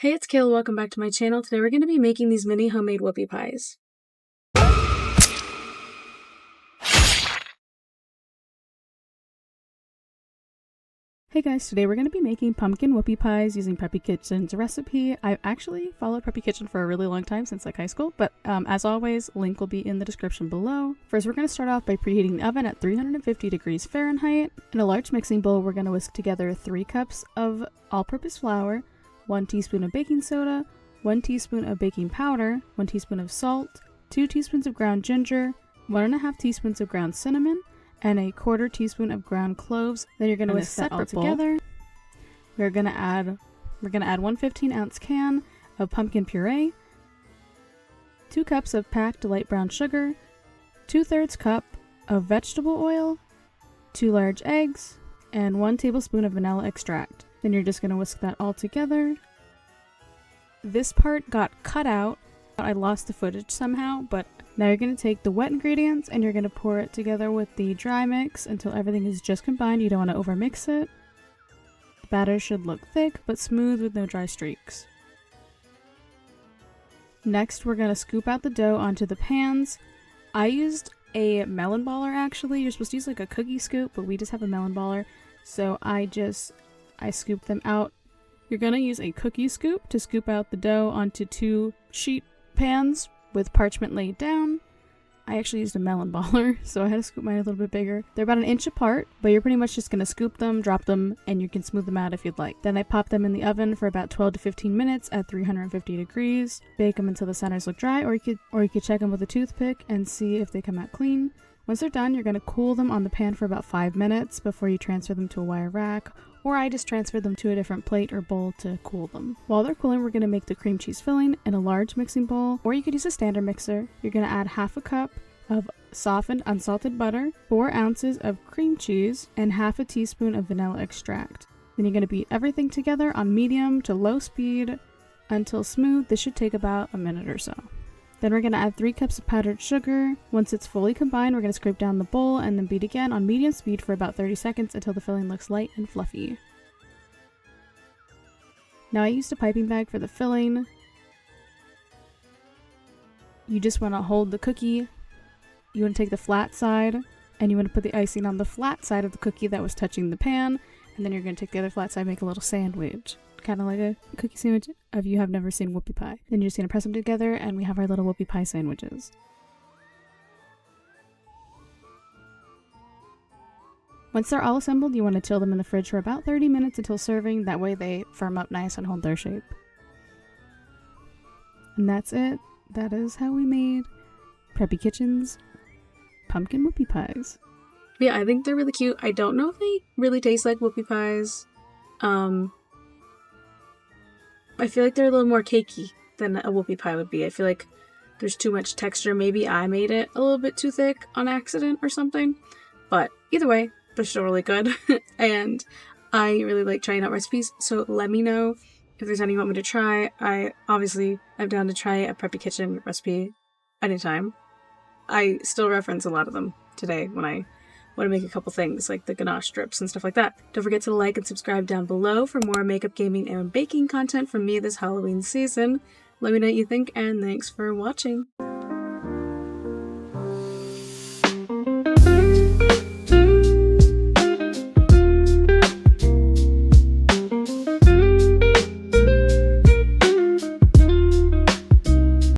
Hey, it's Kayla, welcome back to my channel. Today we're going to be making these mini homemade whoopie pies. Hey guys, today we're going to be making pumpkin whoopie pies using Preppy Kitchen's recipe. I've actually followed Preppy Kitchen for a really long time, since like high school, but as always, link will be in the description below. First, we're going to start off by preheating the oven at 350 degrees Fahrenheit. In a large mixing bowl, we're going to whisk together 3 cups of all-purpose flour, 1 teaspoon of baking soda, 1 teaspoon of baking powder, 1 teaspoon of salt, 2 teaspoons of ground ginger, 1.5 teaspoons of ground cinnamon, and a 1/4 teaspoon of ground cloves. Then you're going to whisk that all together. We're going to add 1 15-ounce can of pumpkin puree, 2 cups of packed light brown sugar, 2/3 cup of vegetable oil, 2 large eggs, and 1 tablespoon of vanilla extract. Then you're just going to whisk that all together. This part got cut out. I lost the footage somehow, but now you're going to take the wet ingredients and you're going to pour it together with the dry mix until everything is just combined. You don't want to overmix it. The batter should look thick but smooth with no dry streaks. Next, we're going to scoop out the dough onto the pans. I used a melon baller actually. You're supposed to use like a cookie scoop, but we just have a melon baller. So I scooped them out. You're going to use a cookie scoop to scoop out the dough onto 2 sheet pans with parchment laid down. I actually used a melon baller, so I had to scoop mine a little bit bigger. They're about 1 inch apart, but you're pretty much just going to scoop them, drop them, and you can smooth them out if you'd like. Then I pop them in the oven for about 12 to 15 minutes at 350 degrees. Bake them until the centers look dry, or you could check them with a toothpick and see if they come out clean. Once they're done, you're going to cool them on the pan for about 5 minutes before you transfer them to a wire rack, or I just transferred them to a different plate or bowl to cool them. While they're cooling, we're going to make the cream cheese filling in a large mixing bowl, or you could use a standard mixer. You're going to add 1/2 cup of softened unsalted butter, 4 ounces of cream cheese, and 1/2 teaspoon of vanilla extract. Then you're going to beat everything together on medium to low speed until smooth. This should take about a minute or so. Then we're going to add 3 cups of powdered sugar. Once it's fully combined, we're going to scrape down the bowl and then beat again on medium speed for about 30 seconds until the filling looks light and fluffy. Now I used a piping bag for the filling. You just want to hold the cookie. You want to take the flat side and you want to put the icing on the flat side of the cookie that was touching the pan. And then you're going to take the other flat side and make a little sandwich. Kind of like a cookie sandwich if you have never seen whoopie pie. Then you're just going to press them together and we have our little whoopie pie sandwiches. Once they're all assembled, you want to chill them in the fridge for about 30 minutes until serving. That way they firm up nice and hold their shape. And that's it. That is how we made Preppy Kitchen's pumpkin whoopie pies. Yeah, I think they're really cute. I don't know if they really taste like whoopie pies. I feel like they're a little more cakey than a whoopie pie would be. I feel like there's too much texture. Maybe I made it a little bit too thick on accident or something. But either way, they're still really good. And I really like trying out recipes. So let me know if there's any you want me to try. I'm down to try a Preppy Kitchen recipe anytime. I still reference a lot of them today when I want to make a couple things like the ganache strips and stuff like that. Don't forget to like and subscribe down below for more makeup, gaming, and baking content from me this Halloween season. Let me know what you think, and thanks for watching.